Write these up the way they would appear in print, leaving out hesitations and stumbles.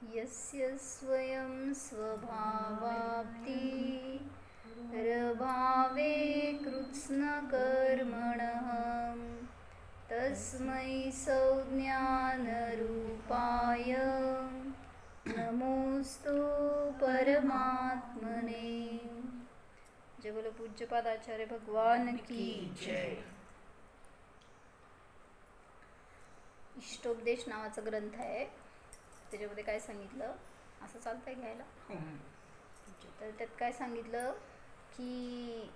यस्य स्वयं स्वभावाप्ति रभावे कृत्स्नकर्मणः तस्मै संज्ञानरूपाय नमोस्तु परमात्मने। जय बोलो पूज्यपाद आचार्य भगवान की जय। इष्टोपदेश नावाचा ग्रंथ आहे, त्याच्यामध्ये काय सांगितलं, असं चालतंय घ्यायला, तर त्यात काय सांगितलं की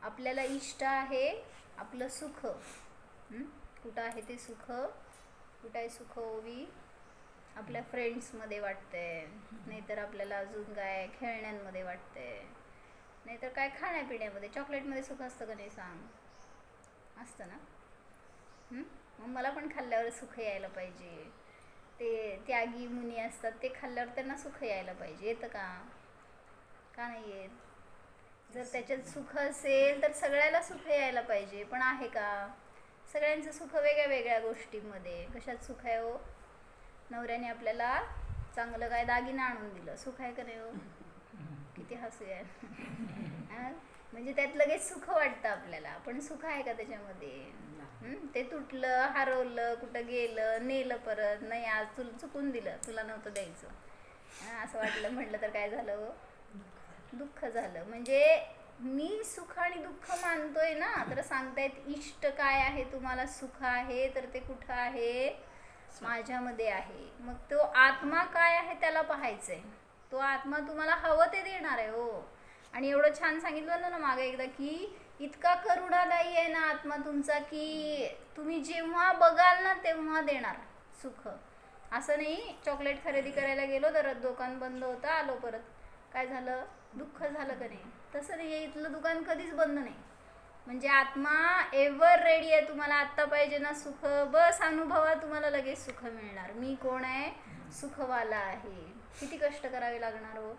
आपल्याला इष्ट आहे आपलं सुख, कुठं आहे ते सुख, कुठं आहे सुख ओवी, आपल्या फ्रेंड्समध्ये वाटतंय, नाहीतर आपल्याला अजून काय खेळण्यांमध्ये वाटतंय, नाहीतर काय खाण्यापिण्यामध्ये, चॉकलेटमध्ये सुख असतं का नाही सांग, असतं ना। मग मला पण खाल्ल्यावर सुख यायला पाहिजे, ते त्यागी मुनी असतात ते खाल्ल्यावर त्यांना सुख यायला पाहिजे, येतं का नाही येत? जर त्याच्यात सुख असेल तर सगळ्याला सुख यायला पाहिजे, पण आहे का? सगळ्यांचं सुख वेगळ्या वेगळ्या गोष्टींमध्ये। कशात सुख आहे हो? नवऱ्याने आपल्याला चांगलं काय दागिनं आणून दिलं, सुख आहे का नाही हो? किती हसू आहे म्हणजे त्यात लगेच सुख वाटतं आपल्याला, पण सुख आहे का त्याच्यामध्ये? ते तुटलं, हरवलं, कुठं गेलं, नेलं परत, नाही आज तुला चुकून दिलं, तुला नव्हतं द्यायचं, असं वाटलं, म्हटलं तर काय झालं हो? दुःख झालं। म्हणजे मी सुख आणि दुःख मानतोय ना, तर सांगतायत इष्ट काय आहे तुम्हाला, सुख आहे, तर ते कुठं आहे? माझ्यामध्ये आहे। मग तो आत्मा काय आहे त्याला पाहायचंय, तो आत्मा तुम्हाला हवं ते देणार आहे हो। आणि एवढं छान सांगितलं ना मागे एकदा की इतका करुणादायी आहे ना आत्मा तुमचा की तुम्ही जेव्हा बघाल ना तेव्हा देणार सुख। असं नाही चॉकलेट खरेदी करायला गेलो तर दुकान बंद होतं, आलो परत काय झालं, दुःख झालं का नाही? तसं नाही, इथलं दुकान कधीच बंद नाही। म्हणजे आत्मा एव्हर रेडी आहे, तुम्हाला आत्ता पाहिजे ना सुख, बस अनुभवा, तुम्हाला लगेच सुख मिळणार। मी कोण आहे? सुखवाला आहे। किती कष्ट करावे लागणार हो,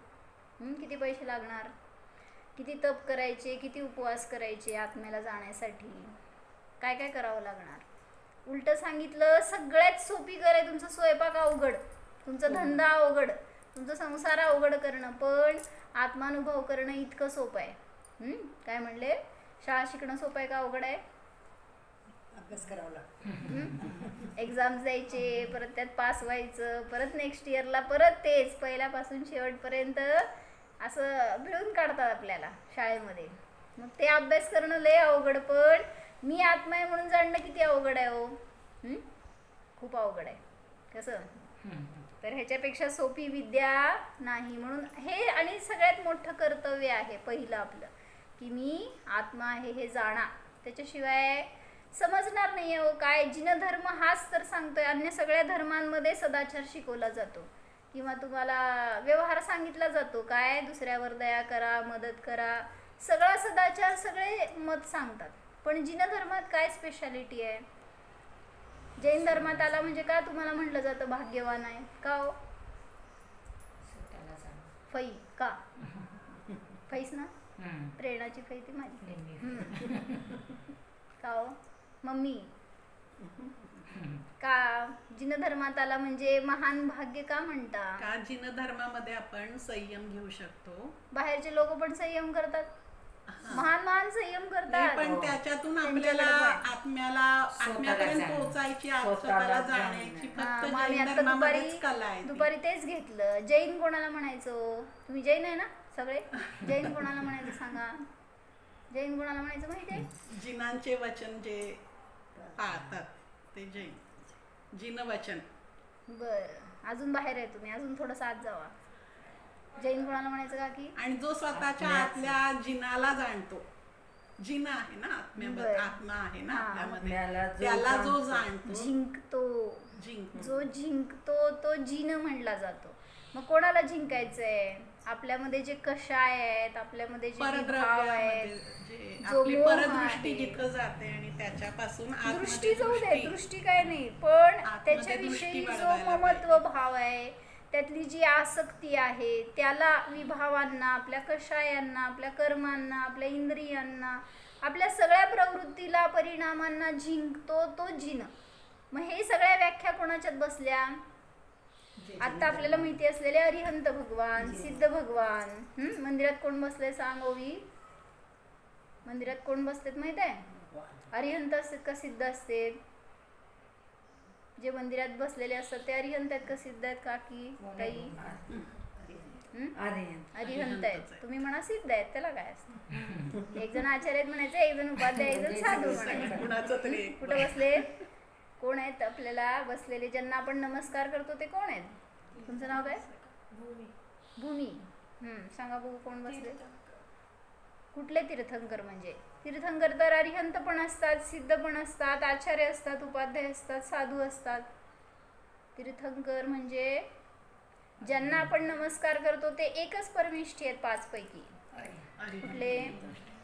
किती पैसे लागणार, किती तप करायचे, किती उपवास करायचे आत्म्याला जाण्यासाठी, काय काय करावं लागणार। उलट सांगितलं सगळ्यात सोपी आहे तुमचा स्वयंपाक अवघड, तुमचा धंदा अवघड, तुमचा संसार अवघड करणं, पण आत्मानुभव करणं इतकं सोपं आहे। काय म्हणले, शाळा शिकणं सोपं आहे का अवघड आहे? अभ्यास करावा लागतो, एक्झाम्स द्यायचे, परत त्यात पास व्हायचं, परत नेक्स्ट इयरला परत तेच पहिल्यापासून शेवटपर्यंत असं भिळून काढतात आपल्याला शाळेमध्ये। मग ते अभ्यास करणं लय अवघड, पण मी आत्मा आहे म्हणून जाणणं किती अवघड आहे हो, खूप अवघड आहे। कसं तर ह्याच्यापेक्षा सोपी विद्या नाही। म्हणून हे आणि सगळ्यात मोठं कर्तव्य आहे पहिलं आपलं की मी आत्मा आहे हे जाणा, त्याच्याशिवाय समजणार नाही हो काय। जिनधर्म हाच तर सांगतोय, अन्य सगळ्या धर्मांमध्ये सदाचार शिकवला जातो किंवा तुम्हाला व्यवहार सांगितला जातो, काय दुसऱ्यावर दया करा, मदत करा, सगळा सदाचार सगळे मत सांगतात, पण जिन धर्मात काय स्पेशालिटी आहे? जैन धर्मात आला म्हणजे का तुम्हाला म्हटलं जातं भाग्यवान आहे का हो? फै का फैस ना, प्रेरणाची फै ती माझी का हो मम्मी का? जिन धर्मात आला म्हणजे महान भाग्य का म्हणता? का जिन धर्मामध्ये आपण संयम घेऊ शकतो, बाहेरचे लोक पण संयम करतात, महान महान संयम करतात, पण त्याच्यातून आपल्याला आत्म्यापर्यंत पोहोचायची, स्वतःला जाण्याची फक्त जैन धर्मामध्येच कला आहे। दुपारी तेच घेतलं, जैन कोणाला म्हणायचो? तुम्ही जैन आहे ना सगळे, जैन कोणाला म्हणायचं सांगा? जैन कोणाला म्हणायचं माहिती आहे? जिनांचे वचन जे पाळतात ते जैन, जिन वचन। बरं, अजून बाहेर आहे तुम्ही, अजून थोडंसं आत जावा। जैन कोणाला म्हणायचं का की? आणि जो स्वतःच्या आतल्या जिनाला जाणतो, जिन आहे ना आत्म्यामध्ये, आत्मा आहे ना आपल्यामध्ये, त्याला जो जाणतो, जो जिंकतो तो जिन म्हणला जातो। मग कोणाला जिंकायचंय? आपल्यामध्ये जे कषाय आहेत, आपल्यामध्ये जे भाव आहेत, जो परदृष्टी जिथं जाते आणि त्याच्यापासून दृष्टी जाऊ दे, दृष्टी काय नाही, पण त्याच्याविषयी जो ममत्व भाव आहे, त्यातली जी आसक्ती आहे, त्याला विभावांना, आपल्या कषायांना, आपल्या कर्मांना, आपल्या इंद्रियांना, आपल्या सगळ्या प्रवृत्तीला, परिणामांना जिंकतो तो जिन। मग हे सगळ्या व्याख्या कोणाच्यात बसल्या? आता आपल्याला माहिती असलेले अरिहंत भगवान, सिद्ध भगवान. मंदिरात कोण बसले सांग ओवी? मंदिरात कोण बसतात माहित आहे? अरिहंत असतात का सिद्ध असतात? जे मंदिरात बसलेले असतात ते अरिहंत आहेत का सिद्ध आहेत? काकी ताई अरिहंत आहेत. तुम्ही म्हणा सिद्ध आहेत, त्याला काय असतं. एक जण आचार्य म्हणायचं, एक जण उपाध्याय, एक जण साधू म्हणायचं. कुठं बसले? कोण आहेत आपल्याला बसलेले ज्यांना आपण नमस्कार करतो ते कोण आहेत? तुमचं नाव काय? भूमी. सांगा बघू कोण बसले? कुठले तीर्थंकर? म्हणजे तीर्थंकर तर अरिहंत पण असतात, सिद्ध पण असतात, आचार्य असतात, उपाध्याय असतात, साधू असतात. तीर्थंकर म्हणजे ज्यांना आपण नमस्कार करतो ते एकच परमेष्ठी आहेत पाच पैकी. कुठले?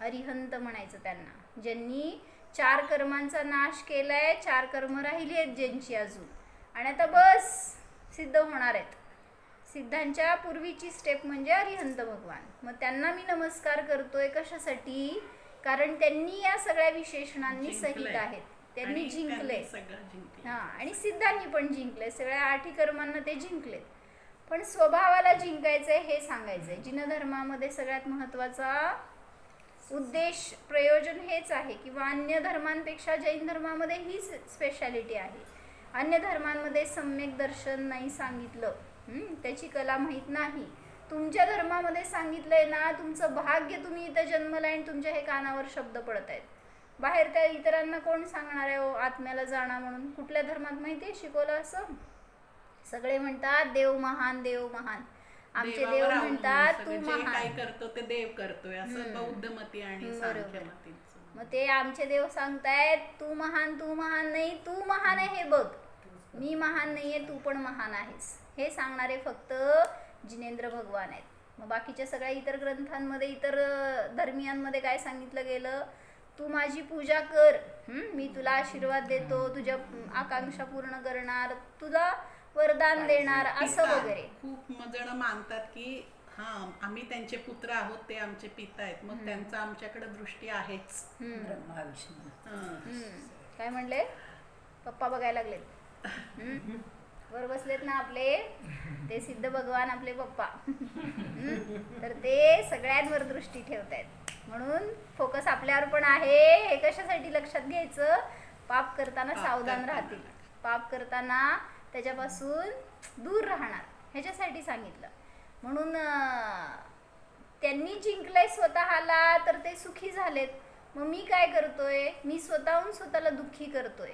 अरिहंत म्हणायचं त्यांना, ज्यांनी 4 कर्मांचा नाश केलाय, 4 कर्म राहिली आहेत ज्यांची अजून, आणि आता बस सिद्ध होणार आहेत. सिद्धांच्या पूर्वीची स्टेप म्हणजे अरिहंत भगवान. मग त्यांना मी नमस्कार करतोय कशासाठी? कारण त्यांनी या सगळ्या विशेषणांनी सहित आहेत, त्यांनी जिंकले. आणि सिद्धांनी पण जिंकले, सगळ्या 8 कर्मांना ते जिंकलेत. पण स्वभावाला जिंकायचंय हे सांगायचंय. जिन धर्मामध्ये सगळ्यात महत्वाचा उद्देश, प्रयोजन हेच आहे. किंवा अन्य धर्मांपेक्षा जैन धर्मामध्ये ही स्पेशालिटी आहे. अन्य धर्मांमध्ये सम्यक दर्शन नाही सांगितलं, त्याची कला माहीत नाही. तुमच्या धर्मामध्ये सांगितलंय ना, तुमचं भाग्य तुम्ही इथं जन्मला आणि तुमच्या हे कानावर शब्द पडत आहेत. बाहेर त्या इतरांना कोण सांगणार आहे हो आत्म्याला जाणा म्हणून? कुठल्या धर्मात माहितीये शिकवलं असं? सगळे म्हणतात देव महान, देव महान. आमचे देव म्हणतात तू महान. काय करतो ते देव करतोय असं बौद्ध मती आणि सांख्य मती. मग ते आमचे देव सांगतायत तू महान, तू महान नाही, तू महान आहे हे बघ. मी महान नाहीये, तू पण महान आहेस. हे सांगणारे फक्त जिनेंद्र भगवान आहेत. मग बाकीच्या सगळ्या इतर ग्रंथांमध्ये, इतर धर्मियांमध्ये काय सांगितलं गेलं? तू माझी पूजा कर, मी तुला आशीर्वाद देतो, तुझ्या आकांक्षा पूर्ण करणार, तुला वरदान देणार, असं वगैरे. खूप जण मानतात की आम्ही त्यांचे पुत्र आहोत, ते आमचे पिता आहेत, मग त्यांचा आमच्याकडे दृष्टी आहेच. ब्रह्मा विष्णू. काय म्हणले? पप्पा बघायला लागलेत. वर बसलेत ना आपले ते सिद्ध भगवान, आपले पप्पा. तर ते सगळ्यांवर दृष्टी ठेवतायत. म्हणून फोकस आपल्यावर पण आहे. हे कशासाठी लक्षात घ्यायचं? पाप करताना सावधान राहतील, पाप करताना त्याच्यापासून दूर राहणार, ह्याच्यासाठी सांगितलं. म्हणून त्यांनी जिंकलंय स्वतःला तर ते सुखी झालेत. मग मी काय करतोय? मी स्वतःहून स्वतःला दुःखी करतोय.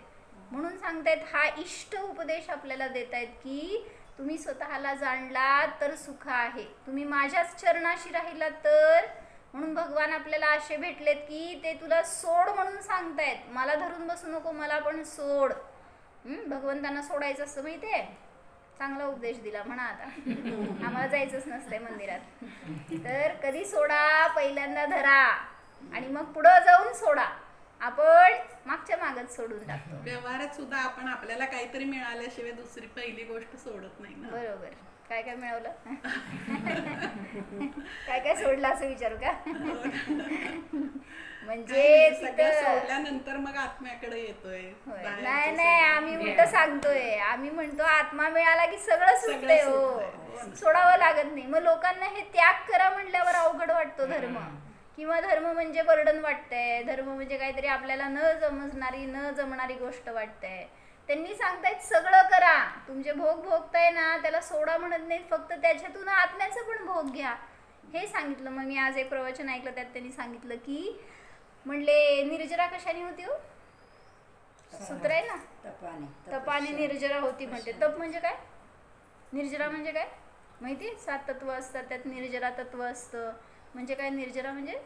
म्हणून सांगतायत, हा इष्ट उपदेश आपल्याला देतायत की तुम्ही स्वतःला जाणलात तर सुख आहे, तुम्ही माझ्याच चरणाशी राहिलात तर. म्हणून भगवान आपल्याला असे भेटलेत की ते तुला सोड म्हणून सांगतायत. मला धरून बसू नको, मला पण सोड. भगवंतांना सोडायचं असतं माहितीये? चांगला उपदेश दिला म्हणा. आता आम्हाला जायचंच नसतंय मंदिरात, तर कधी सोडा? पहिल्यांदा धरा आणि मग पुढं जाऊन सोडा. आपण मागच्या मागच सोडून टाकतो. व्यवहारात सुद्धा आपण आपल्याला काहीतरी मिळाल्याशिवाय दुसरी पहिली गोष्ट सोडत नाही ना. बरोबर. काय काय मिळवलं? काय काय सोडलं असं विचारू का? म्हणजे सोडल्यानंतर मग आत्म्याकडे येतोय. नाही नाही, आम्ही उलट सांगतोय. आम्ही म्हणतो आत्मा मिळाला की सगळं सुटतंय. हो, सोडावं लागत नाही. मग लोकांना हे त्याग करा म्हटल्यावर अवघड वाटतो धर्म. किंवा धर्म म्हणजे बर्डन वाटतंय, धर्म म्हणजे काहीतरी आपल्याला न जमणारी गोष्ट वाटतंय. त्यांनी सांगतायत सगळं करा, तुमचे भोग भोगताय ना त्याला सोडा म्हणत नाहीत, फक्त त्याच्यातून आत्म्याचं पण भोग घ्या हे सांगितलं. मग मी आज एक प्रवचन ऐकलं, त्यात त्यांनी सांगितलं की म्हणले निर्जरा कशाने होती हो? सूत्र आहे ना, तपाने निर्जरा होती म्हणते. तप म्हणजे काय? निर्जरा म्हणजे काय माहिती? 7 तत्व असतात, त्यात निर्जरा तत्व असतं. म्हणजे काय निर्जरा म्हणजे?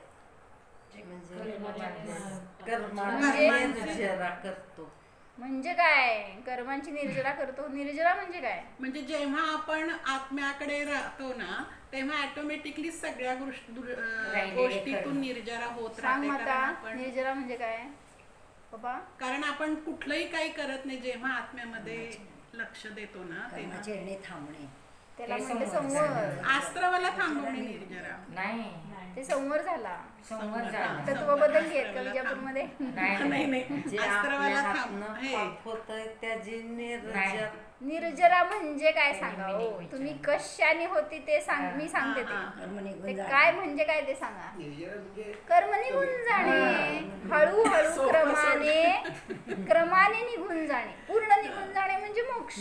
म्हणजे काय? कर्मांची निर्जरा करतो. निर्जरा म्हणजे काय? म्हणजे जेव्हा आपण आत्म्याकडे राहतो ना, तेव्हा ऑटोमॅटिकली सगळ्या गोष्टीतून निर्जरा होत राहते. निर्जरा म्हणजे काय बाबा? कारण आपण कुठलंही काही करत नाही. जेव्हा आत्म्यामध्ये लक्ष देतो ना तेव्हा थांबणे, त्याला म्हणजे संवर. आस्त्रवाला थांबवणे निर्जरा नाही, ते संवर झाला. संवर झाला. तत्व बदलली आहेत का विजापूरमध्ये? नाही, आस्त्रवाला होतंय त्याची निर्जरा म्हणजे काय सांगा हो, तुम्ही कशाने होती ते सांग, मी सांगते ते काय म्हणजे काय ते सांगा. कर्म निघून जाणे, हळूहळू क्रमाने निघून जाणे, पूर्ण निघून जाणे म्हणजे मोक्ष.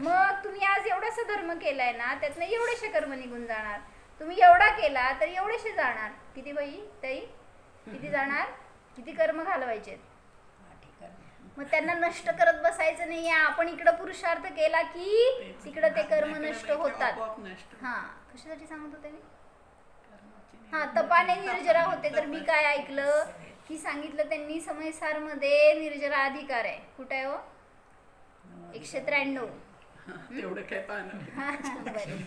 मग तुम्ही आज एवढासा धर्म केलाय ना, त्यातनं एवढेशे कर्म निघून जाणार. तुम्ही एवढा केला तर एवढेशे जाणार. किती बाई ताई, किती जाणार, किती कर्म घालवायचे. मग त्यांना नष्ट करत बसायचं नाही. आपण इकडं पुरुषार्थ केला की तिकडं ते कर्म नष्ट होतात. हा, कशासाठी सांगत होते मी. हा, तपाने निर्जरा होते. तर मी काय ऐकलं की सांगितलं त्यांनी समयसार मध्ये निर्जरा अधिकार आहे. कुठे आहे हो, 193.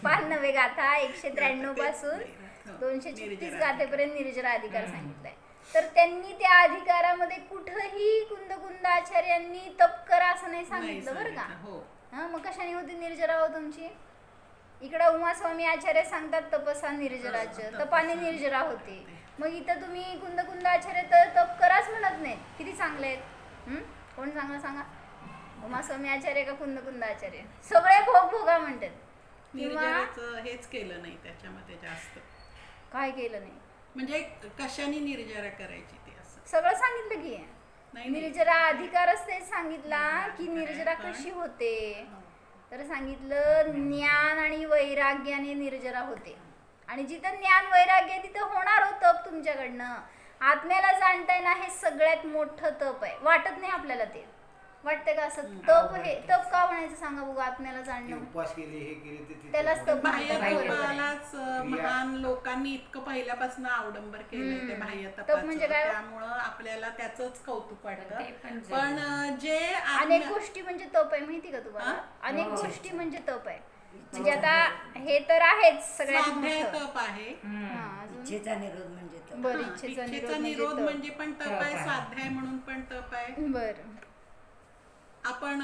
पान नव्हे गाथा, 193 पासून 236 गाथेपर्यंत निर्जरा अधिकार सांगितलाय. तर त्यांनी त्या अधिकारामध्ये कुठंही कुंदाचार्यांनी तप करा असं नाही सांगितलं बरं का. हा, मग कशाने होती निर्जरा हो तुमची. इकडं उमास्वामी आचार्य सांगतात तपसा निर्जराचं, तपाने निर्जरा होते. मग इथं तुम्ही कुंदाचार्य तर तप कराच म्हणत नाहीत. किती चांगले आहेत. कोण चांगलं सांगा, उमास्वामी आचार्य का कुंदाचार्य. सगळे भोगा म्हणतात. हेच केलं नाही त्याच्यामध्ये जास्त. काय केलं नाही म्हणजे कशाने निर्जरा करायची ते असं सगळं सांगितलं की. निर्जरा अधिकारच ते सांगितला की निर्जरा कशी होते. तर सांगितलं ज्ञान आणि वैराग्याने निर्जरा होते. आणि जिथं ज्ञान वैराग्य तिथं होणार हो तप तुमच्याकडनं. आत्म्याला जाणताय ना, हे सगळ्यात मोठं तप आहे. वाटत नाही आपल्याला ते, वाटतं का असं तप. हे तप का म्हणायचं सांगा बघू. आत्म्याला जाणणं, त्यालाच तप. बाह्यतपालाच महान लोकांनी इतकं पहिल्यापासून अवडंबर केलंय ते बाह्य तप म्हणजे काय. त्यामुळं आपल्याला त्याचंच कौतुक वाटतं. पण जे अनेक गोष्टी म्हणजे तप आहे माहिती का तुम्हाला. अनेक गोष्टी म्हणजे तप आहे. म्हणजे आता हे तर आहेच सगळ्यात तप आहे. इच्छेचा निरोध म्हणजे तप. बरं, इच्छेचा निरोध म्हणजे पण तप आहे. स्वाध्याय म्हणून पण तप आहे. बरं, आपण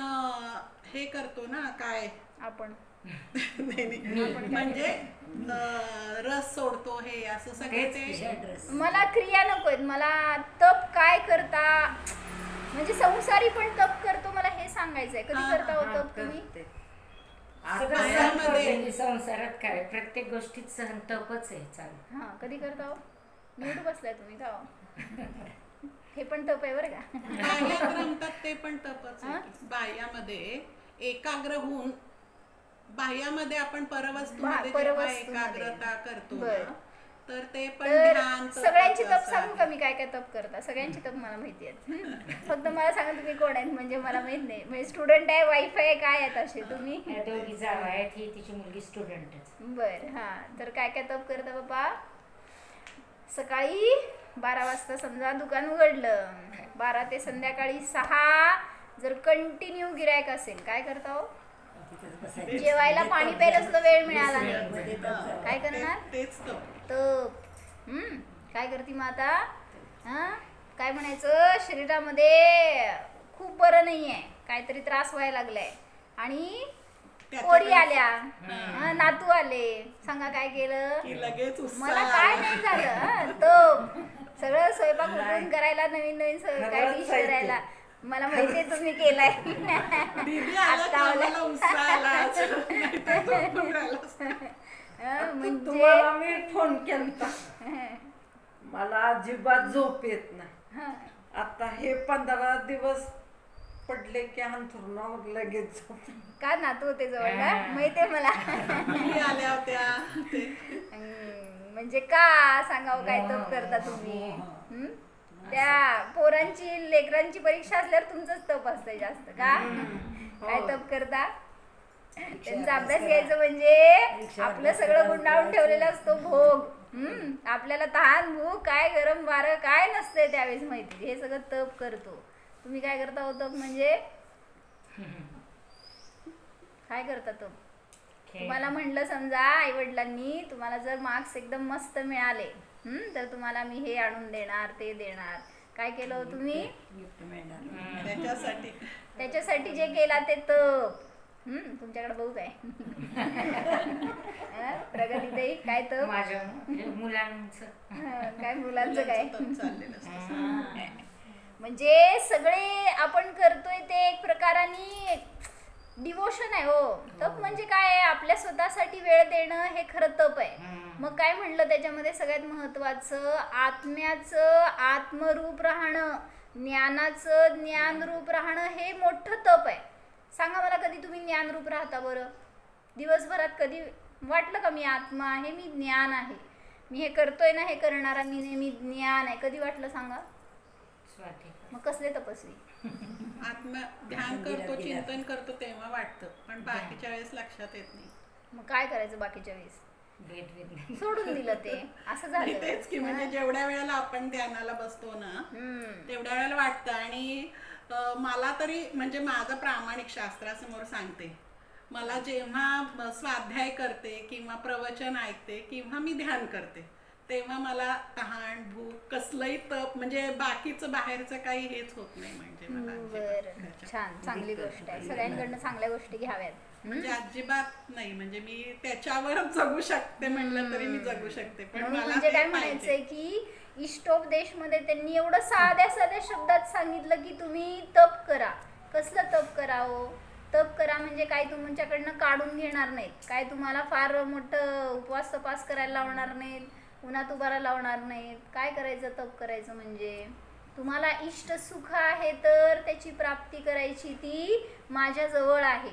हे करतो ना, काय आपण म्हणजे रस सोडतो, हे असं सगळे ते. मला क्रिया नकोय, मला तप काय करता म्हणजे संसारी पण तप करतो मला हे सांगायचंय. कधी करता हो तप तुम्ही. संसारात काय प्रत्येक गोष्टीत सहन तपच आहे. चालू. हा, कधी करता हो. निवड बसलाय तुम्ही का. हे पण तप आहे बरं का. बाह्यात ते पण तपच आहे. बाह्यामध्ये एकाग्र होऊन, बाह्यामध्ये आपण परवस्तूमध्ये एकाग्रता करतो ना, तर ते पण ध्यान. सगळ्यांची तप सांगू का मी काय काय तप करता. सगळ्यांची तप मला माहिती आहेत. फक्त मला सांगा तुम्ही कोण आहेत, म्हणजे मला माहित नाही. म्हणजे स्टुडंट आहे, वाईफ आहे, काय आहेत असे तुम्ही. दोघी जाव आहेत, ही तिची मुलगी स्टुडंट. बर. हा, तर काय काय तप करता बाबा. सकाळी 12 वाजता समजा दुकान उघडलं, 12 ते संध्याकाळी 6 जर कंटिन्यू गिरायक असेल, काय करता हो. जेवायला पाणी प्यायला सुद्धा वेळ मिळाला नाही, काय करणार. तप. काय करते मग आता. हा, काय म्हणायचं, शरीरामध्ये खूप बरं नाहीये, काहीतरी त्रास व्हायला लागलाय. आणि पोरी आल्या, नातू आले, सांगा काय केलं. मला काय नाही झालं. तप. सगळं स्वयंपाक उठून करायला, नवीन नवीन काय डिश करायला. मला माहितीये तुम्ही केलाय. म्हणजे मी फोन केला, मला अजिबात झोप येत नाही. आता हे 15 दिवस पडले की अंथरुणावर लगेच का. नातू होते जवळला, माहितीये मला. आल्या होत्या. म्हणजे का सांगावं काय तप करता तुम्ही. त्या पोरांची लेकरांची परीक्षा असल्यावर तुमचंच तप असतंय जास्त का. काय तप करता. त्यांचा अभ्यास घ्यायचं म्हणजे आपलं सगळं गुंडाळून ठेवलेलं असतो भोग. आपल्याला तहान भूक काय गरम वारं काय नसतंय त्यावेळेस माहिती. हे सगळं तप करतो. तुम्ही काय करता हो तप म्हणजे. काय करता तप. तुम्हाला म्हणलं समजा आई वडिलांनी तुम्हाला जर मार्क्स एकदम मस्त मिळाले, तर तुम्हाला मी हे आणून देणार, ते देणार. काय केलं हो तुम्ही. त्याच्यासाठी जे केला ते तप. तुमच्याकडे बघू काय. प्रगती ताई काय तप. माझ्या मुलांचं काय मुलांचं काय. म्हणजे सगळे आपण करतोय ते एक प्रकाराने डिवोशन आहे हो. तप म्हणजे काय आहे, आपल्या स्वतःसाठी वेळ देणं हे खरं तप आहे. मग काय म्हणलं त्याच्यामध्ये सगळ्यात महत्वाचं, आत्म्याचं आत्मरूप राहणं, ज्ञानाचं ज्ञानरूप राहणं हे मोठं तप आहे. सांगा मला, कधी तुम्ही ज्ञानरूप राहता बरं? दिवसभरात कधी वाटलं का मी आत्मा आहे, मी ज्ञान आहे, मी हे करतोय ना, हे करणारा मी नेहमी ज्ञान आहे, कधी वाटलं सांगा? मग कसले तपस्वी? आत्मा ध्यान करतो, चिंतन करतो तेव्हा वाटतं, पण बाकीच्या वेळेस लक्षात येत नाही. मग काय करायचं बाकीच्या वेळेस? सोडून दिलं ते, असं झालं. तेच की, म्हणजे जेवढ्या वेळेला आपण ध्यानाला बसतो ना तेवढ्या वेळेला वाटतं. आणि मला तरी म्हणजे माझं प्रामाणिक शास्त्रासमोर सांगते, मला जेव्हा स्वाध्याय करते किंवा प्रवचन ऐकते किंवा मी ध्यान करते तेव्हा मला तहान भूक कसलंही तप म्हणजे बाकीचं बाहेरचं काही हेच होत नाही. म्हणजे मला बरं, छान, चांगली गोष्ट आहे. सगळ्यांकडनं चांगल्या गोष्टी घ्याव्यात. म्हणजे अजिबात नाही, म्हणजे मी त्याच्यावरच जगू शकते म्हणलं तरी मी जगू शकते. पण मला म्हणजे काय म्हणायचंय की इष्टोपदेश मध्ये त्यांनी एवढं साध्या साध्या शब्दात सांगितलं की तुम्ही तप करा. कसलं तप करावं? तप करा म्हणजे काय तुमच्याकडनं काढून घेणार नाहीत, काय तुम्हाला फार मोठं उपवास तपास करायला लावणार नाहीत, उन्हात उभारा लावणार नाहीत. काय करायचं तप करायचं म्हणजे, तुम्हाला इष्ट सुख आहे तर त्याची प्राप्ती करायची, ती माझ्या जवळ आहे,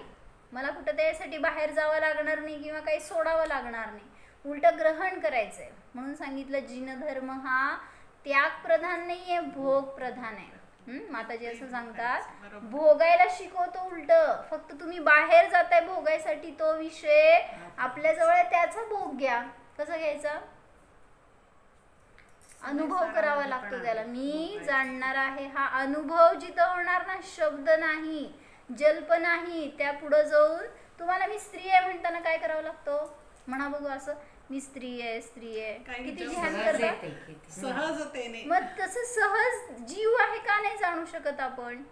मला कुठं त्यासाठी बाहेर जावं लागणार नाही किंवा काही सोडावं लागणार नाही, उलट ग्रहण करायचंय. म्हणून सांगितलं जिनधर्म हा त्याग प्रधान नाहीये, भोग प्रधान आहे. माताजी असं सांगतात, भोगायला शिकवतो उलट. फक्त तुम्ही बाहेर जाताय भोगायसाठी, तो विषय आपल्या जवळ आहे, त्याचा भोग घ्या. कसं घ्यायचा? अनुभव करावा लागतो त्याला. मी जाणणार आहे हा अनुभव जिथं होणार ना, शब्द नाही, जल्प नाही, त्या पुढे जाऊन तुम्हाला मी स्त्री आहे म्हणताना काय करावं लागतं? म्हणा बघू असं, मी स्त्री आहे, स्त्री आहे, किती ध्यान करता सहजतेने. मग तसं सहज जीव आहे का नाही जाणू शकत आपण?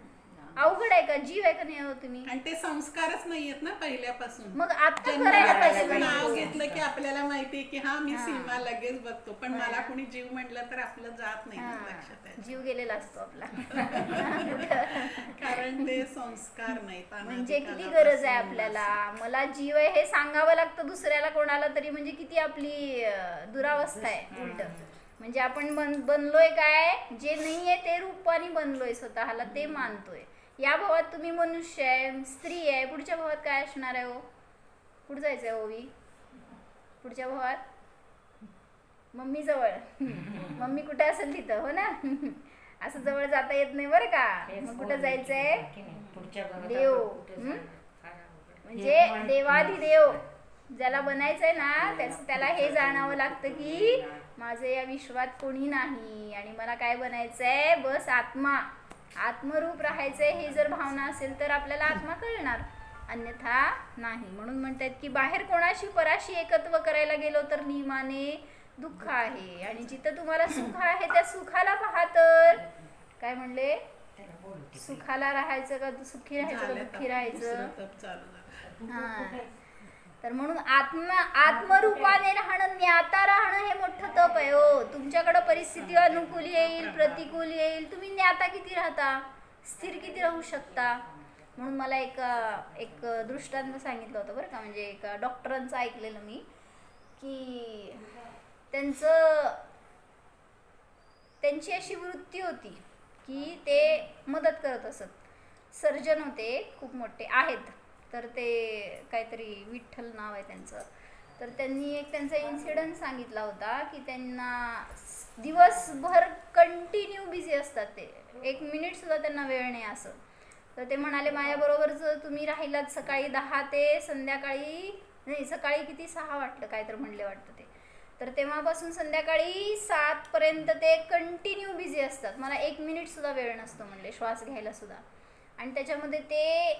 अवघड आहे का? जीव आहे का नाही हो तुम्ही? आणि ते संस्कारच नाहीयेत ना पहिल्यापासून. मग आता करायला पाहिजे. नाव घेतलं की आपल्याला माहितीये की हा मी सीमा लगेच बघतो, पण मला कुणी जीव म्हटलं तर आपलं जात नाही लक्षात. जीव गेलेला असतो आपला. कारण ते संस्कार नाहीत. म्हणजे किती गरज आहे आपल्याला, मला जीव आहे हे सांगावं लागतं दुसऱ्याला कोणाला तरी, म्हणजे किती आपली दुरावस्था आहे उलट. म्हणजे आपण बनलोय काय, जे नाहीये ते रूपाने बनलोय, स्वतःला ते मानतोय. या भावात तुम्ही मनुष्य आहे, स्त्री आहे, पुढच्या भावात काय असणार आहे हो? कुठं जायचंय ओवी? पुढच्या भावात मम्मी जवळ. मम्मी कुठे असेल तिथं, हो ना? असं जवळ जाता येत नाही बरं का. मग कुठं जायचंय? देव. म्हणजे देवाधिदेव ज्याला बनायचंय ना, त्याला हे जाणावं लागतं की माझं या विश्वात कोणी नाही आणि मला काय बनायचंय, बस आत्मा, आत्मरूप राहायचंय. हे जर भावना असेल तर आपल्याला आत्मा कळणार, अन्यथा नाही. म्हणून म्हणतात की बाहेर कोणाशी पराशी एकत्व करायला गेलो तर नियमाने दुःख आहे, आणि जिथं तुम्हाला सुख आहे त्या सुखाला पहा. तर काय म्हणले, सुखाला राहायचं का सुखी राहायचं का दुःखी राहायचं? हा. तर म्हणून आत्मरूपाने राहणं, ज्ञाता राहणं हे मोठं तप आहे हो. तुमच्याकडे परिस्थिती अनुकूल येईल, प्रतिकूल येईल, तुम्ही ज्ञाता किती राहता, स्थिर किती राहू शकता. म्हणून मला एक दृष्टांत सांगितलं होतं बरं का, म्हणजे एका डॉक्टरांचं ऐकलेलं मी की त्यांची अशी वृत्ती होती की ते मदत करत असत. सर्जन होते, खूप मोठे आहेत. तर ते काहीतरी विठ्ठल नाव आहे त्यांचं. तर त्यांनी एक त्यांचा इन्सिडन्स सांगितला होता की त्यांना दिवसभर कंटिन्यू बिझी असतात, ते 1 मिनिट सुद्धा त्यांना वेळ नाही असं. तर ते म्हणाले माझ्याबरोबर जर तुम्ही राहिलात सकाळी 10 ते संध्याकाळी, नाही सकाळी किती 6 वाटलं काय तर म्हणले वाटतं ते, तर तेव्हापासून संध्याकाळी 7 पर्यंत ते कंटिन्यू बिझी असतात. मला 1 मिनिट सुद्धा वेळ नसतो म्हणले श्वास घ्यायला सुद्धा. आणि त्याच्यामध्ये ते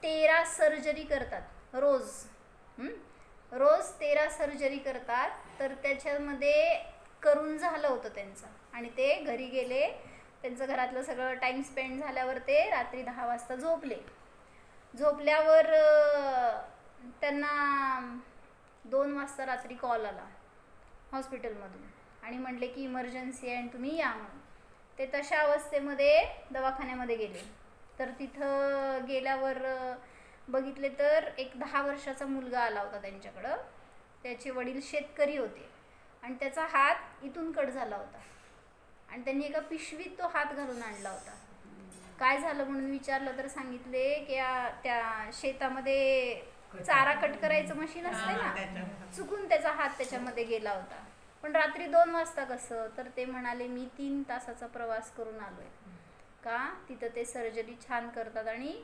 13 सर्जरी करतात रोज. रोज 13 सर्जरी करतात. तर त्याच्यामध्ये करून झालं होतं त्यांचं, आणि ते घरी गेले. त्यांचं घरातलं सगळं टाईम स्पेंड झाल्यावर ते रात्री 10 वाजता झोपले. झोपल्यावर त्यांना 2 वाजता रात्री कॉल आला हॉस्पिटलमधून, आणि म्हटले की इमर्जन्सी आहे आणि तुम्ही या म्हणून. ते तशा अवस्थेमध्ये दवाखान्यामध्ये गेले. तर तिथं गेल्यावर बघितले तर एक 10 वर्षाचा मुलगा आला होता त्यांच्याकडं. त्याचे वडील शेतकरी होते आणि त्याचा हात इथून कट झाला होता आणि त्यांनी एका पिशवीत तो हात घालून आणला होता. काय झालं म्हणून विचारलं तर सांगितले की त्या शेतामध्ये चारा कट करायचं मशीन असते ना, चुकून त्याचा हात त्याच्यामध्ये गेला होता. पण रात्री 2 वाजता कसं, तर ते म्हणाले मी 3 तासाचा प्रवास करून आलोय. का तिथं ते सर्जरी छान करतात आणि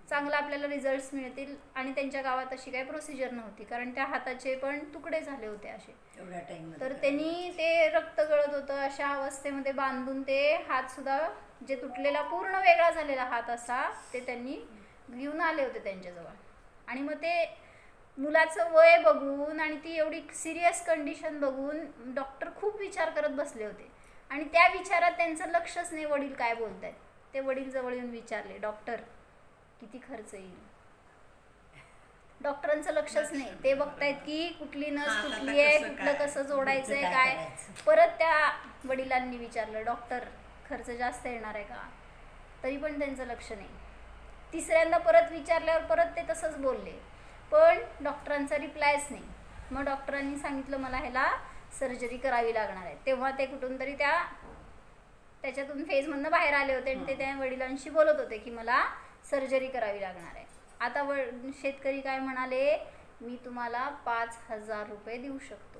चांगला आपल्याला रिझल्ट्स मिळतील. आणि त्यांच्या गावात अशी काही प्रोसिजर नव्हती कारण त्या हाताचे पण तुकडे झाले होते असे. तर त्यांनी ते रक्त गळत होतं अशा अवस्थेमध्ये बांधून ते हात सुद्धा जे तुटलेला पूर्ण वेगळा झालेला हात असा ते त्यांनी घेऊन आले होते त्यांच्याजवळ. आणि मग ते मुलाचं वय बघून आणि ती एवढी सिरियस कंडिशन बघून डॉक्टर खूप विचार करत बसले होते आणि त्या विचारात त्यांचं लक्षच नाही वडील काय बोलतायत. ते वडील जवळ येऊन विचारले, डॉक्टर किती खर्च येईल. डॉक्टरांचं लक्षच नाही, ते बघतायत की कुठली नस कुठली आहे, कुठलं कसं जोडायचंय काय. परत त्या वडिलांनी विचारलं, डॉक्टर खर्च जास्त येणार आहे का, तरी पण त्यांचं लक्ष नाही. तिसऱ्यांदा परत विचारल्यावर परत ते तसंच बोलले पण डॉक्टरांचा रिप्लायच नाही. मग डॉक्टरांनी सांगितलं मला ह्याला सर्जरी करावी लागणार आहे. तेव्हा ते कुठून तरी त्याच्यातून फेजमधनं बाहेर आले होते आणि ते त्या वडिलांशी बोलत होते की मला सर्जरी करावी लागणार आहे. आता शेतकरी काय म्हणाले, मी तुम्हाला 5,000 रुपये देऊ शकतो.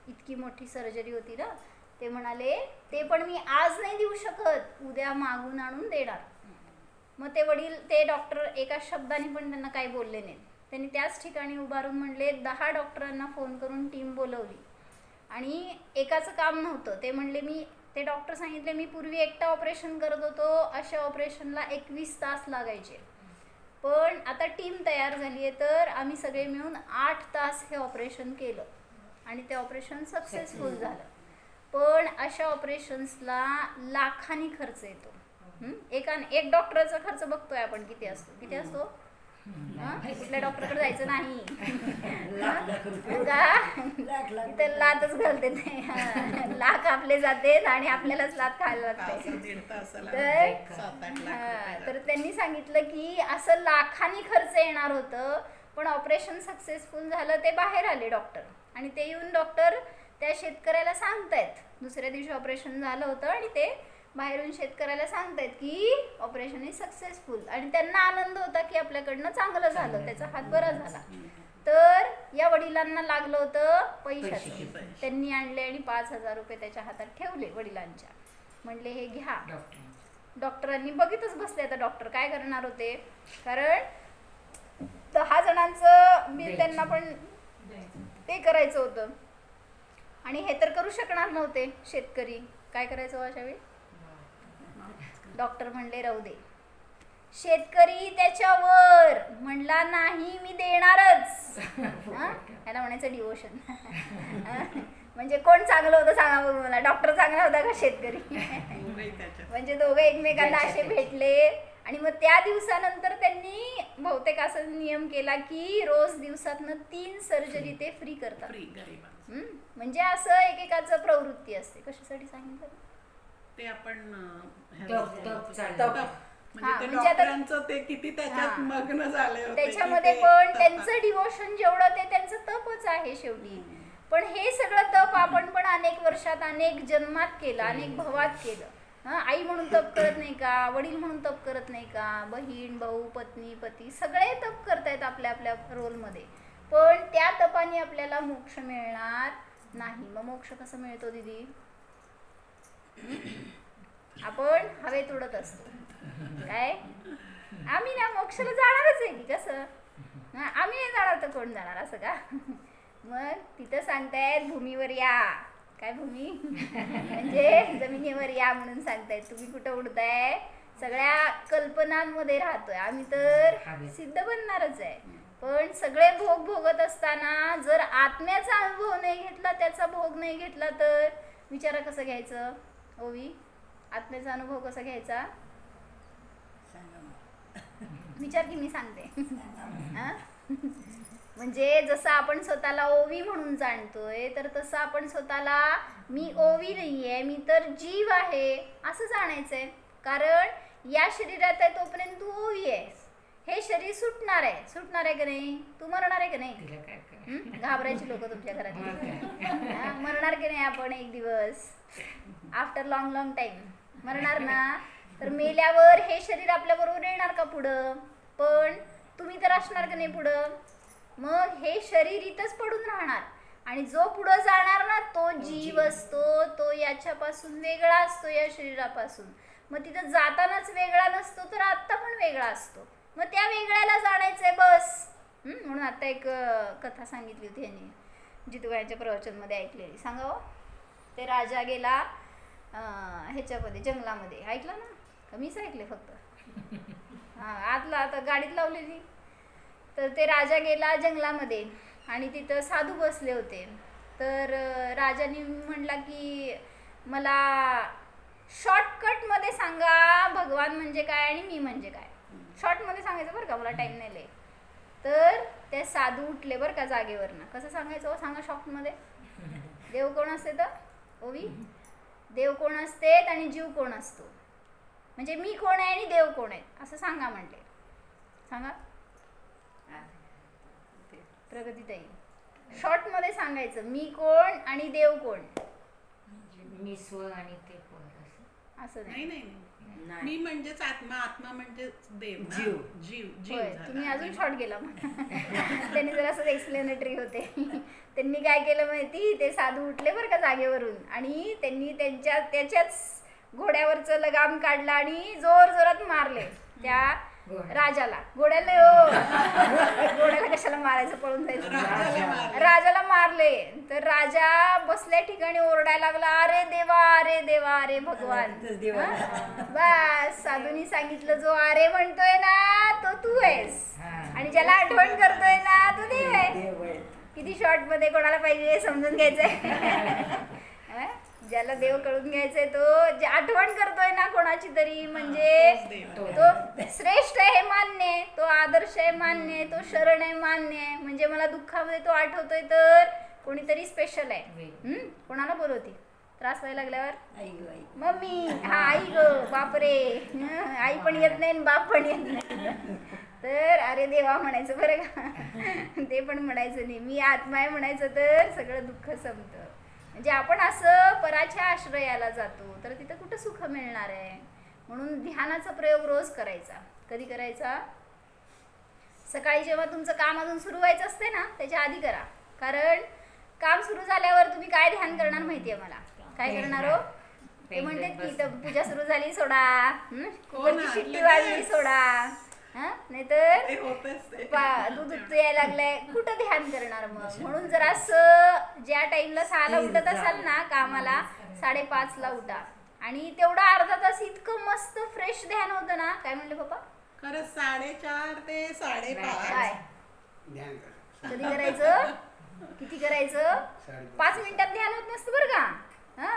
इतकी मोठी सर्जरी होती ना. ते म्हणाले ते पण मी आज नाही देऊ शकत, उद्या मागून आणून देणार. मग ते डॉक्टर एका शब्दाने पण त्यांना काही बोलले नाहीत. त्यांनी त्याच ठिकाणी उभारून म्हणले 10 डॉक्टरांना फोन करून टीम बोलवली आणि एकाचं काम नव्हतं. ते म्हणले ते डॉक्टर सांगितले मी पूर्वी एकटा ऑपरेशन करत होतो, अशा ऑपरेशनला 21 तास लागायचे. पण आता टीम तयार झाली आहे तर आम्ही सगळे मिळून 8 तास हे ऑपरेशन केलं आणि ते ऑपरेशन सक्सेसफुल झालं. पण अशा ऑपरेशन्सला लाखांनी खर्च येतो. एक डॉक्टरचा खर्च बघतोय आपण किती असतो. कुठल्या डॉक्टरकडे जायचं नाही तिथे लातच घालते ते. लाख आपले जाते आणि आपल्यालाच लात खायला लागते. तर त्यांनी सांगितलं की असं लाखांनी खर्च येणार होतं पण ऑपरेशन सक्सेसफुल झालं. ते बाहेर आले डॉक्टर आणि ते येऊन डॉक्टर त्या शेतकऱ्याला सांगतायत, दुसऱ्या दिवशी ऑपरेशन झालं होतं आणि ते बाहेरून शेतकऱ्याला सांगतायत की ऑपरेशन इज सक्सेसफुल. आणि त्यांना आनंद होता की आपल्याकडनं चांगलं झालं, त्याचा हात बरा झाला. तर या वडिलांना लागलं होतं पैशाचं. त्यांनी आणले आणि 5,000 रुपये त्याच्या हातात ठेवले वडिलांच्या. म्हणले हे घ्या. डॉक्टरांनी बघितच बसले. आता डॉक्टर काय करणार होते कारण 10 जणांचं बिल त्यांना पण ते करायचं होतं आणि हे तर करू शकणार नव्हते. शेतकरी काय करायचं अशा वेळी. डॉक्टर म्हणले राहू दे. शेतकरी त्याच्यावर म्हणला नाही मी देणारच. याला म्हणायचं डिवोशन. म्हणजे कोण चांगलं होतं सांगा बघ मला, डॉक्टर चांगला होता का शेतकरी. म्हणजे दोघे एकमेकांना असे भेटले आणि मग त्या दिवसानंतर त्यांनी बहुतेक असा नियम केला की रोज दिवसातनं 3 सर्जरी ते फ्री करतात. म्हणजे असं एकेकाचं प्रवृत्ती असते. कशासाठी सांगितलं ते आपण म्हणजे डॉक्टरांचं ते किती त्याच्यात मग्न झाले होते त्याच्यामध्ये पण त्यांचं डिवोशन जेवढं ते त्यांचं तपच आहे शेवटी. पण हे सगळं तप आपण पण अनेक वर्षात अनेक जन्मात केलं, अनेक भवात केलं. आई म्हणून तप करत नाही का, वडील म्हणून तप करत नाही का, बहीण भाऊ पत्नी पती सगळे तप करतायत आपल्या आपल्या रोलमध्ये. पण त्या तपाने आपल्याला मोक्ष मिळणार नाही. मग मोक्ष कसं मिळतो दीदी. आपण हवेत उडत असतो. काय आम्ही ना मोक्षाला जाणारच आहे की कसं. आम्ही नाही जाणार तर कोण जाणार असं का. मग तिथं सांगतायत भूमीवर या. काय भूमी म्हणजे जमिनीवर या म्हणून सांगतायत. तुम्ही कुठं उडताय, सगळ्या कल्पनांमध्ये राहतोय. आम्ही तर सिद्ध बनणारच आहे. पण सगळे भोग भोगत असताना जर आत्म्याचा अनुभव नाही घेतला, त्याचा भोग नाही घेतला तर विचारा कसं घ्यायचं. ओवी आत्म्याचा अनुभव कसा घ्यायचा विचार की मी सांगते. म्हणजे जसं आपण स्वतःला ओवी म्हणून जाणतोय तर तसं आपण स्वतःला मी ओवी नाहीये, मी तर जीव आहे असं जाणायचंय. कारण या शरीरात आहे तोपर्यंत तू ओवी आहेस. हे शरीर सुटणार आहे का नाही? तू मरणार आहे का नाही? तिला काय काय घाबरायची लोक तुमच्या घरात मरणार की नाही आपण एक दिवस आफ्टर लॉंग टाइम मरणार ना. तर मेल्यावर हे शरीर आपल्या बरोबर येणार का पुढं? पण तुम्ही तर असणार का नाही पुढं? मग हे शरीर इथंच पडून राहणार आणि जो पुढं जाणार ना तो जीव असतो, तो याच्यापासून वेगळा असतो, या शरीरापासून. मग तिथं जातानाच वेगळा नसतो तर आत्ता पण वेगळा असतो. मग त्या वेगळ्याला जाणायचंय बस. म्हणून आता एक कथा सांगितली होती यांनी जितूबाईंच्या प्रवचनमध्ये ऐकलेली. सांगा. ते राजा गेला ह्याच्यामध्ये जंगलामध्ये. ऐकलं ना? मीच ऐकले फक्त. आतला आता गाडीत लावलेली. तर ते राजा गेला जंगलामध्ये आणि तिथं साधू बसले होते. तर राजाने म्हणला की मला शॉर्टकटमध्ये सांगा भगवान म्हणजे काय आणि मी म्हणजे काय. शॉर्टमध्ये सांगायचं बरं का, मला टाईम नाही लय. तर ते साधू उठले बरं का जागेवरनं. कसं सांगायचं सांगा शॉर्टमध्ये? देव कोण असते तर ओवी? देव कोण असते आणि जीव कोण असतो? म्हणजे मी कोण आहे आणि देव कोण आहे असं सांगा म्हटले. सांगा प्रगतीताई. शॉर्टमध्ये सांगायचं मी कोण आणि देव कोण. मी स्व आणि ते कोण असं नाही. मी म्हणजेच आत्मा, आत्मा म्हणजे देव, जीव. तुम्ही अजून शॉर्ट गेला. त्यांनी जर असं एक्सप्लेनेटरी होते. त्यांनी काय केलं माहिती? ते साधू उठले बरं का जागेवरून आणि त्यांनी त्याच्याच घोड्यावरचं लगाम काढला आणि जोरात मारले त्या राजाला. घोड्याला कशाला मारायचं, पळून जायचं. राजाला मारले. तर राजा बसल्या ठिकाणी ओरडायला लागला, अरे देवा अरे भगवान. बस साधूनी सांगितलं जो अरे म्हणतोय ना तो तू आहेस आणि ज्याला आठवण करतोय ना तो देव आहे. किती शॉर्ट मध्ये कोणाला पाहिजे समजून घ्यायचंय. ज्याला देव कळून घ्यायचंय तो जे आठवण करतोय ना कोणाची तरी म्हणजे तो श्रेष्ठ आहे मान्य, तो आदर्श आहे मान्य, तो शरण आहे मान्य. म्हणजे मला दुःखामध्ये तो आठवतोय तर कोणीतरी स्पेशल आहे. कोणाला बोलवती त्रास व्हायला लागल्यावर? मम्मी. हा आई ग बापरे. आई पण येत नाही बाप पण येत नाही. तर अरे देवा म्हणायचं बरं का. ते पण म्हणायचं नाही. मी आत्मा आहे म्हणायचं तर सगळं दुःख संपतं. म्हणजे आपण असं पराच्या आश्रयाला जातो तर तिथं कुठं सुख मिळणार आहे. म्हणून ध्यानाचा प्रयोग रोज करायचा. कधी करायचा? सकाळी जेव्हा तुमचं काम अजून सुरू व्हायचं असते ना त्याच्या आधी करा. कारण काम सुरू झाल्यावर तुम्ही काय ध्यान करणार माहितीये मला? काय करणार हो? ते म्हणतात की इथं पूजा सुरू झाली सोडा, शिट्टी वाजली सोडा, नाहीतर दूध यायला लागलंय, कुठं ध्यान करणार मग. म्हणून जर असं ज्या टाइमला 6ला उठत असाल ना कामाला 5:30ला उठा आणि तेवढा अर्धा तास इतकं मस्त फ्रेश ध्यान होतं ना. काय म्हणले पप्पा? खरंच 4:30 ते 5:30 काय कधी करायचं? किती करायचं? 5 मिनिटात ध्यान होत नसतं बरं का.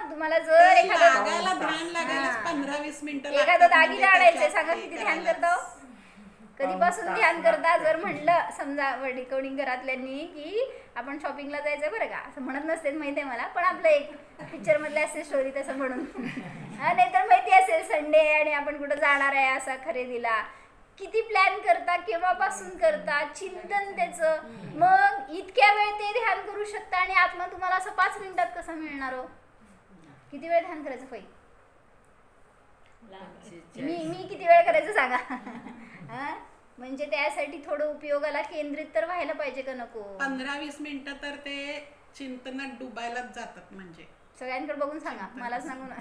तुम्हाला जर एखादं ध्यान लागायला 15-20 मिनिटं एखादं दागिना आणायचंय सांगा किती ध्यान करतो? कधीपासून ध्यान करता? जर म्हणलं समजा कोणी घरातल्यांनी की आपण शॉपिंगला जायचंय बरं का, असं म्हणत नसते माहिती आहे मला, पण आपलं एक पिक्चर मधले असेल स्टोरी तसं म्हणून. नाहीतर माहिती असेल संडे आणि आपण कुठं जाणार आहे असा खरेदीला. किती प्लॅन करता, केव्हापासून करता, चिंतन त्याचं. मग इतक्या वेळ ते ध्यान करू शकता आणि आत्मा तुम्हाला असं 5 मिनिटात कसं मिळणार हो? किती वेळ ध्यान करायचं पाहिजे? मी किती वेळ करायचं सांगा. म्हणजे त्यासाठी थोडं उपयोगाला केंद्रित तर व्हायला पाहिजे का नको? 15-20 मिनिटं तर ते चिंतनात डुबायलाच जातात. म्हणजे सगळ्यांकडे बघून सांगा, मला सांगू ना.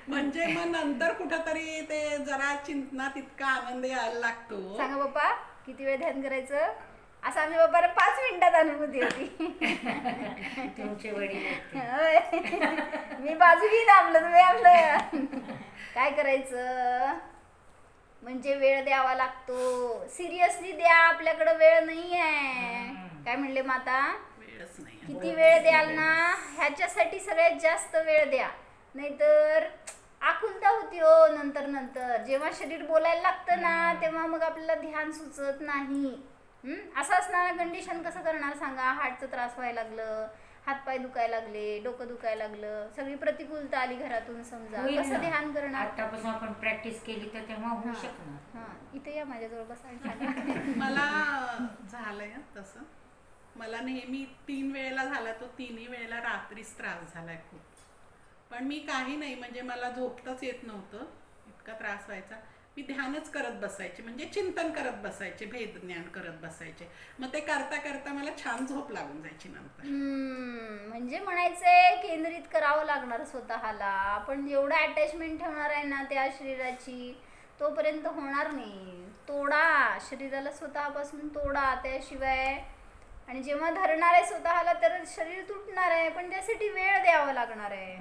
म्हणजे मग नंतर कुठंतरी ते जरा चिंतनात इतका आनंद यायला लागतो. सांगा बाप्पा किती वेळ ध्यान करायचं? असं आम्ही बाप्पाला 5 मिनिटात अनुभूती होती. तुमचे वडील. मी बाजू घेईन आपलं, तुम्ही आपलं. काय करायचं म्हणजे वेळ द्यावा लागतो. सिरियसली द्या, आपल्याकडे वेळ नाही आहे. काय म्हणले माता? वेळच नाही. किती वेळ द्याल ना ह्याच्यासाठी सगळ्यात जास्त वेळ द्या, नाहीतर आकुलता होती हो. नंतर जेव्हा शरीर बोलायला लागतं ना तेव्हा मग आपल्याला ध्यान सुचत नाही. असं असणार कंडिशन कसं करणार सांगा? हार्टचं त्रास व्हायला लागलं, हातपाय दुखायला लागले, डोकं दुखायला लागलं, सगळी प्रतिकूलता आली घरातून, समजा होईल कसं ना. ध्यान करणार? आतापासून आपण प्रॅक्टिस केली तर तेव्हा होऊ शकणार. हा, इथे या माझ्याजवळ बसा आणि सांगा. मला झालंय तसं. मला नेहमी 3 वेळेला झाला, तो 3ही वेळेला रात्रीच त्रास झालाय खूप. पण मी काही नाही, म्हणजे मला झोपताच येत नव्हतं, इतका त्रास व्हायचा. मी ध्यानच करत बसायचे, म्हणजे चिंतन करत बसायचे, भेद ज्ञान करत बसायचे. मग ते करता करता मला छान झोप लागून जायची नंतर. म्हणजे म्हणायचंय केंद्रित करावं लागणार स्वतःला. आपण जेवढं अटॅचमेंट ठेवणार आहे ना त्या शरीराची, तोपर्यंत होणार नाही. तोडा शरीराला, स्वतःपासून तोडा, त्याशिवाय. आणि जेव्हा धरणार आहे स्वतःला तर शरीर तुटणार आहे, पण त्यासाठी वेळ द्यावा लागणार आहे.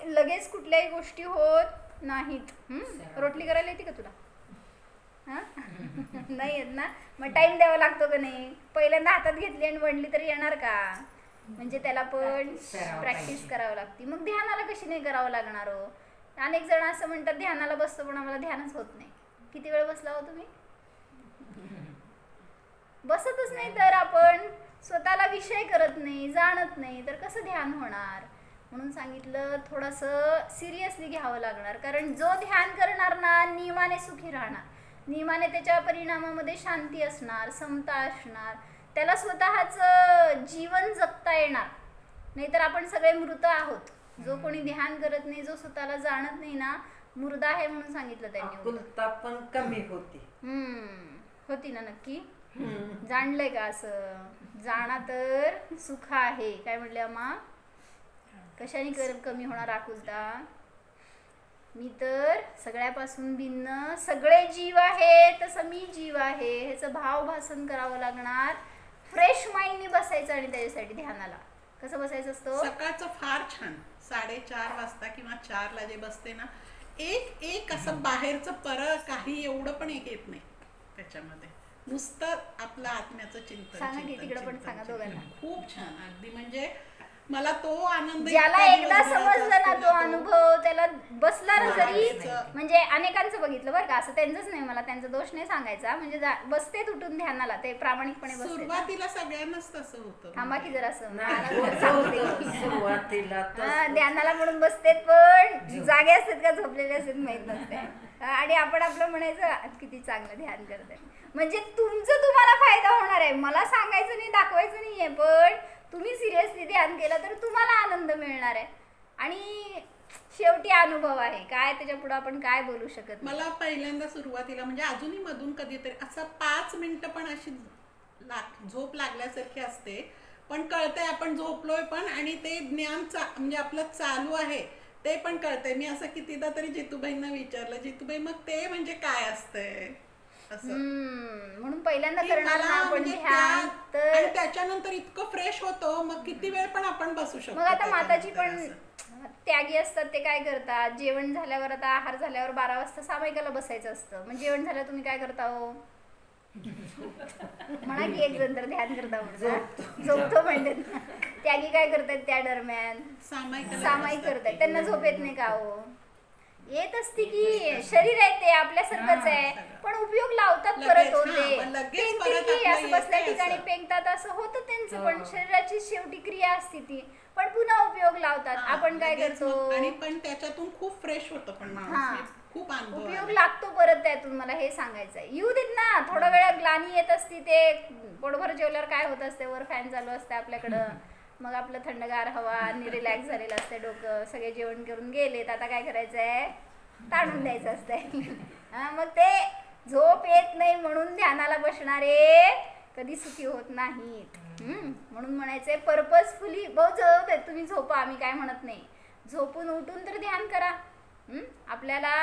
लगेच कुठल्याही गोष्टी होत नाहीत. रोटली करायला येते का तुला? नाही येत ना? मग टाइम द्यावा लागतो का नाही? पहिल्यांदा हातात घेतली आणि वणली तरी येणार का? म्हणजे त्याला पण प्रॅक्टिस करावं लागते. मग ध्यानाला कशी नाही करावं लागणार हो? अनेक जण असं म्हणतात ध्यानाला बसतो पण आम्हाला ध्यानच होत नाही. किती वेळ बसला हो तुम्ही? बसतच नाही तर आपण स्वतःला विषय करत नाही, जाणत नाही, तर कसं ध्यान होणार? म्हणून सांगितलं थोडंसं सिरियसली घ्यावं लागणार. कारण जो ध्यान करणार ना नियमाने सुखी राहणार, नियमाने त्याच्या परिणामामध्ये शांती असणार, समता असणार, त्याला स्वतःचं जीवन जगता येणार. नाहीतर आपण सगळे मृत आहोत. जो कोणी ध्यान करत नाही, जो स्वतःला जाणत नाही ना, मुर्दा आहे म्हणून सांगितलं त्यांनी. आकुलता पण कमी होती. होती ना नक्की. जाणलंय का असं? जाणा तर सुख आहे. काय म्हणले अम्मा? कशाने कमी होणार आकुलता? मी तर सगळ्यापासून भिन्न, सगळे जीव आहे तसं मी जीव आहे, ह्याचं भावभासन करावं लागणार. फ्रेश माइंडने बसायचं. आणि त्याच्यासाठी ध्यानाला कसं बसायचं असतं? सकाळचं फार छान 4:30 वाजता किंवा 4ला जे बसते ना, एक असं बाहेरचं काही एवढं पण येत नाही त्याच्यामध्ये. नुसतं आपलं आत्म्याचं चिंतन. सांगा की तिकडे पण सांगा दोघांना. खूप छान. अगदी म्हणजे मला तो आनंद, ज्याला एकदा समजला ना तो अनुभव, त्याला बसला ना जरी, म्हणजे अनेकांचं बघितलं बरं का, असं त्यांचंच नाही, मला त्यांचा दोष नाही सांगायचा. म्हणजे बसते तुटून ध्यानाला, ते प्रामाणिकपणे बसते. सुरुवातीला सगळ्यांनाच तसं होतं. थांबा की जरा असं सुरुवातीला ध्यानाला म्हणून बसते, पण जागे असतात का झोपलेले असतात माहित नसते. आणि आपण आपलं म्हणायचं किती चांगलं ध्यान करतंय. म्हणजे तुमचं तुम्हाला फायदा होणार आहे. मला सांगायचं नाही, दाखवायचं नाहीये, पण तुम्ही सिरियसली ध्यान केलं तर तुम्हाला आनंद मिळणार आहे. आणि शेवटी अनुभव आहे काय, त्याच्या पुढे आपण काय बोलू शकत. मला पहिल्यांदा सुरुवातीला, म्हणजे अजूनही मधून कधीतरी असं 5 मिनिटं पण अशी झोप लागल्यासारखी असते, पण कळतंय आपण झोपलोय पण, आणि ते ज्ञान म्हणजे आपलं चालू आहे ते पण कळतंय. मी असं कितीदा तरी जितूबाईंना विचारलं, जितूबाई मग ते म्हणजे काय असतंय असं. म्हणून पहिल्यांदा करणार ना आपण ध्यान, तर त्याच्यानंतर इतकं फ्रेश होतो, मग किती वेळ पण आपण बसू शकतो. मग आता माताजी पण त्यागी असतात, ते काय करतात, जेवण झाल्यावर, आता आहार झाल्यावर 12 वाजता सामायिकाला बसायचं असतं. मग जेवण झालं तुम्ही काय करता हो? म्हणा की एक जण तर ध्यान करता, झोपतो म्हणतात. त्यागी काय करतात त्या दरम्यान? सामायिक करतात. त्यांना झोप येत नाही का हो? येत असते की. शरीर आहे ते आपल्यासारखंच आहे, पण उपयोग लावतात परत होते. असं बसल्या ठिकाणी पेंगतात, असं होतं त्यांचं. पण शरीराची शेवटी क्रिया असते ती, पण पुन्हा उपयोग लावतात. आपण काय करतो? आणि पण त्याच्यातून खूप फ्रेश होतं, पण खूप उपयोग लागतो परत त्यातून. मला हे सांगायचंय. येऊ देत ना, थोडा वेळ ग्लानी येत असती. ते पोटभर जेवल्यावर काय होत असते, वर फॅन चालू असते आपल्याकडं, मग आपलं थंडगार हवा आणि रिलॅक्स झालेलं असतं डोकं. सगळे जेवण करून गेलेत, आता काय करायचंय? ताणून द्यायचं असतंय. मग ते झोप येत नाही म्हणून ध्यानाला बसणारे कधी सुखी होत नाहीत. म्हणून म्हणायचंय पर्पजफुली. बहुत जवळ आहे, तुम्ही झोपा, आम्ही काय म्हणत नाही. झोपून उठून तर ध्यान करा. आपल्याला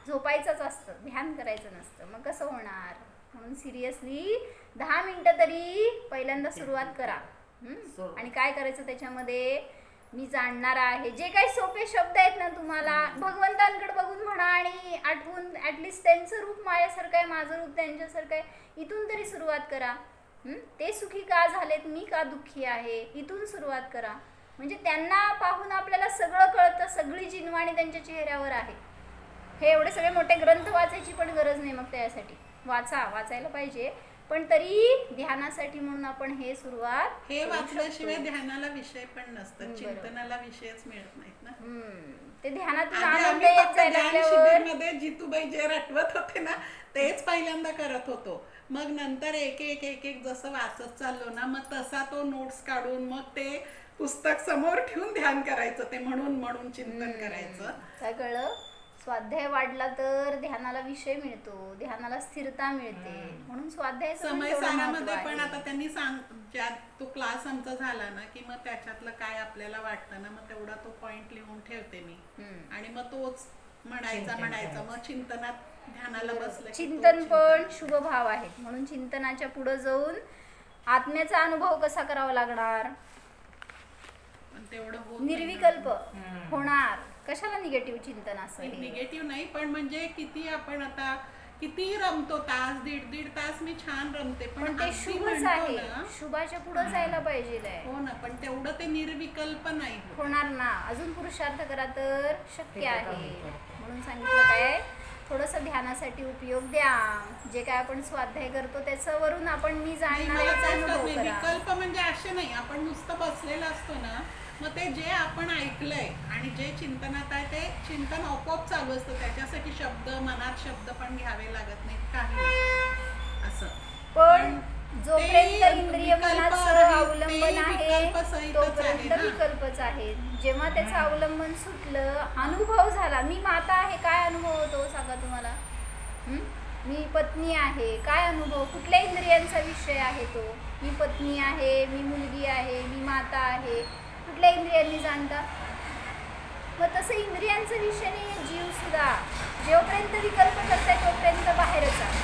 झोपायचंच असतं, ध्यान करायचं नसतं. मग कसं होणार? म्हणून सिरियसली 10 मिनिटं तरी पहिल्यांदा सुरुवात करा. आणि काय करायचं त्याच्यामध्ये? मी जाणणार आहे. जे काही सोपे शब्द आहेत ना, तुम्हाला भगवंतांकडे बघून म्हणा आणि आठवून, ऍटलिस्ट त्यांचं रूप माझ्यासारखं आहे, माझं रूप त्यांच्यासारखं आहे, इथून तरी सुरुवात करा. ते सुखी का झालेत, मी का दुःखी आहे, इथून सुरुवात करा. म्हणजे त्यांना पाहून आपल्याला सगळं कळतं, सगळी जिनवाणी त्यांच्या चेहऱ्यावर आहे. हे एवढे सगळे मोठे ग्रंथ वाचायची पण गरज नाही. मग त्यासाठी वाचायला पाहिजे, पण तरी ध्यानासाठी म्हणून आपण हे सुरुवात हे वाचल्याशिवाय ध्यानाला विषय पण नसतात, चिंतनाला विषयच मिळत नाहीत ना. ते ध्यानातून आनंद येत जायला लागल्यावर मध्ये जितूबाई जे रटवत होते ना तेच पहिल्यांदा करत होतो. मग नंतर एक एक एक एक जसं वाचत चाललो ना मग तसा तो नोट्स काढून मग ते पुस्तक समोर ठेवून ध्यान करायचं, ते म्हणून म्हणून चिंतन करायचं. काय कळलं? स्वाध्याय वाढला तर ध्यानाला विषय मिळतो, ध्यानाला स्थिरता मिळते, म्हणून स्वाध्याय समय सारामध्ये पण आता त्यांनी ज्या तो क्लास आमचा झाला ना की मग त्याच्यातलं काय आपल्याला वाटतं ना मग तेवढा तो पॉइंट लिहून ठेवते मी आणि मग तोच म्हणायचा मग चिंतनात ध्यानाला बसलं. चिंतन पण शुभ भाव आहेत, म्हणून चिंतनाच्या पुढे जाऊन आत्म्याचा अनुभव कसा करावा लागणार? तेवढं निर्विकल्प होणार. कशाला निगेटिव्ह चिंतन? असं निगेटिव्ह नाही, पण म्हणजे किती आपण आता किती रमतो, तास दीड तास मी छान रमते, पण ते शुभच आहे, शुभाच्या पुढे जायला पाहिजे. हो ना, पण तेवढं ते निर्विकल्प नाही होणार ना. अजून पुरुषार्थ करा तर शक्य आहे. म्हणून सांगितलं काय, थोडंसं ध्यानासाठी उपयोग द्या. जे काय आपण स्वाध्याय करतो त्याच्यावरून आपण मी जाणणार. विकल्प म्हणजे असे नाही आपण नुसतं बसलेलं असतो ना मग ते जे आपण ऐकलंय आणि जे चिंतनात आहे ते चिंतन आपोआप चालू असतं. त्याच्यासाठी शब्द मनात शब्द पण घ्यावे लागत नाहीत काही असं. पण जोपर्यंत इंद्रिय मनाचं अवलंबन आहे तोपर्यंत विकल्पच आहे. जेव्हा त्याचं अवलंबन सुटलं, अनुभव झाला, मी माता आहे, काय अनुभव होतो सांगा तुम्हाला? मी पत्नी आहे, काय अनुभव? कुठल्या इंद्रियांचा विषय आहे तो? मी पत्नी आहे, मी मुलगी आहे, मी माता आहे, कुठल्या इंद्रियांनी जाणता? मग तसं इंद्रियांचा विषय नाही जीव सुद्धा. जेवपर्यंत विकल्प करताय तोपर्यंत बाहेरच आहे.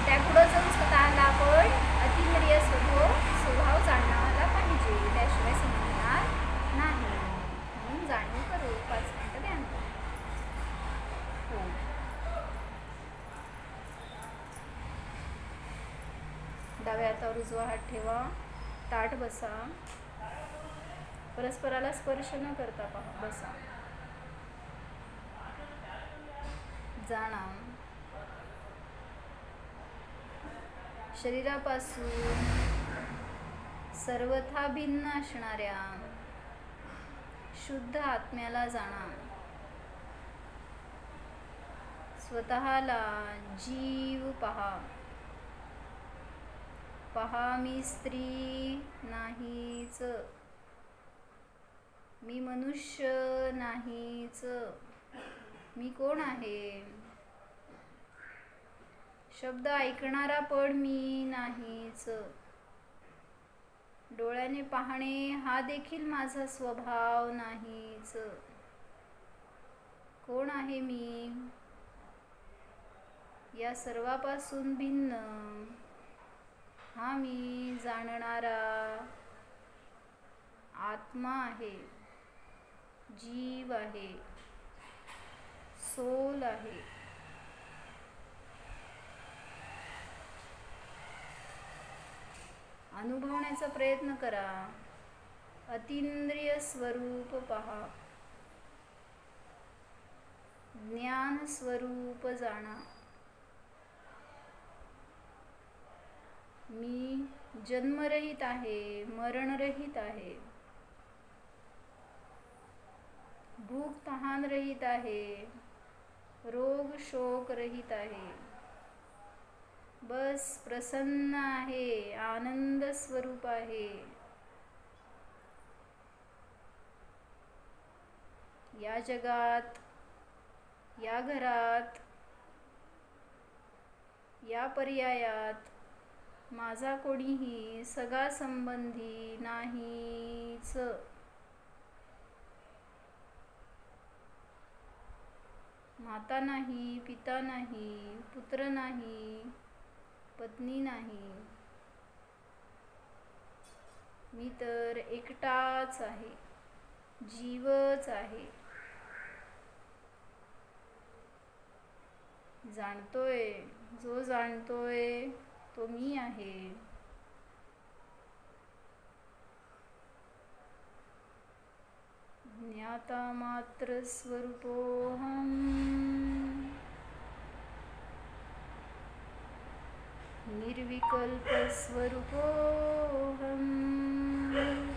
त्यापुढं जाऊन स्वतःला आपण अतिंद्रिय स्वभाव जाणवायला पाहिजे, त्याशिवाय समजणार नाही. म्हणून जाणीव करू. 5 मिनिटं ध्यान करू. हो, डाव्या हातावर उजवा हात ठेवा, ताठ बसा, परस्पराला स्पर्श न करता बसा. जाणा शरीरापासून सर्वथा भिन्न असणाऱ्या शुद्ध आत्म्याला जाणा. स्वतःला जीव पहा. मी स्त्री नाहीच, मी मनुष्य नाहीच. मी कोण आहे? शब्द ऐकणारा पण मी नाहीच. डोळ्याने पाहणे हा देखील माझा स्वभाव नाहीच. कोण आहे मी? या सर्वापासून भिन्न हा मी जाणणारा आत्मा आहे, जीव आहे, सोल आहे. अनुभवण्याचा प्रयत्न करा. अतींद्रिय स्वरूप पहा. ज्ञान स्वरूप जाणा. मी जन्मरहित आहे, मरणरहित आहे, भूक तहान रहित आहे, रोग शोक रहित आहे. बस प्रसन्न आहे, आनंद स्वरूप आहे. या जगात, या घरात, या पर्यायात माझा कोणीही सगा संबंधी नाहीच. माता नाही, पिता नाही, पुत्र नाही, पत्नी नाही. मी तर एकटाच आहे, जीवच आहे. जाणतोय, जो जाणतोय तो मी आहे. ज्ञाता मात्र स्वरूपोऽहम्. निर्विकल्पस्वरूपोऽहम्